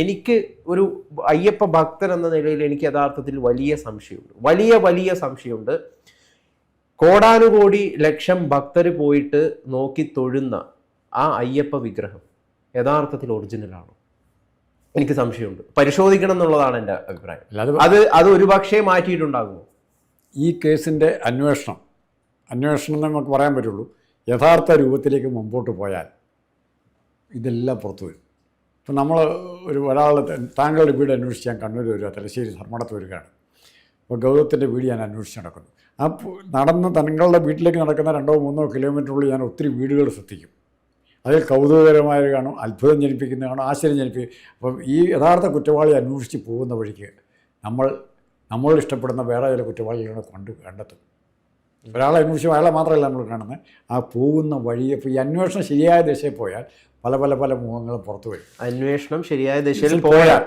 എനിക്ക് ഒരു അയ്യപ്പ ഭക്തൻ എന്ന നിലയിൽ എനിക്ക് യഥാർത്ഥത്തിൽ വലിയ സംശയമുണ്ട്, വലിയ സംശയമുണ്ട്. കോടാനുകോടി ലക്ഷം ഭക്തർ പോയിട്ട് നോക്കി തൊഴുന്ന ആ അയ്യപ്പ വിഗ്രഹം യഥാർത്ഥത്തിൽ ഒറിജിനലാണോ? എനിക്ക് സംശയമുണ്ട്. പരിശോധിക്കണം എന്നുള്ളതാണ് എൻ്റെ അഭിപ്രായം. അത് ഒരുപക്ഷെ മാറ്റിയിട്ടുണ്ടാകുമോ? ഈ കേസിൻ്റെ അന്വേഷണം നമുക്ക് പറയാൻ പറ്റുള്ളൂ. യഥാർത്ഥ രൂപത്തിലേക്ക് മുമ്പോട്ട് പോയാൽ ഇതെല്ലാം പുറത്തു വരും. ഇപ്പം നമ്മൾ താങ്കളുടെ വീട് അന്വേഷിച്ച് ഞാൻ കണ്ണൂർ വരിക, തലശ്ശേരി ധർമ്മടത്ത് വരികയാണ്. അപ്പോൾ ഗൗതത്തിൻ്റെ വീട് ഞാൻ അന്വേഷിച്ച് നടക്കുന്നു. തങ്ങളുടെ വീട്ടിലേക്ക് നടക്കുന്ന 2-3 കിലോമീറ്ററുള്ളിൽ ഞാൻ ഒത്തിരി വീടുകൾ ശ്രദ്ധിക്കും. അതിൽ കൗതുകകരമായ കാണും, അത്ഭുതം ജനിപ്പിക്കുന്ന കാണും, ആശ്ചര്യം ജനിപ്പിക്കും. അപ്പം ഈ യഥാർത്ഥ കുറ്റവാളി അന്വേഷിച്ച് പോകുന്ന വഴിക്ക് നമ്മൾ ഇഷ്ടപ്പെടുന്ന വേറെ ചില കുറ്റവാളികളെ കണ്ടെത്തും. ഒരാളെ അന്വേഷിച്ച് അയാളെ മാത്രമല്ല നമ്മൾ കാണുന്നത്, ആ പോകുന്ന വഴിയെ. ഇപ്പോൾ ഈ അന്വേഷണം ശരിയായ ദിശയിൽ പോയാൽ പല മുഖങ്ങളും പുറത്തു വരും. അന്വേഷണം ശരിയായ ദിശയിൽ പോയാൽ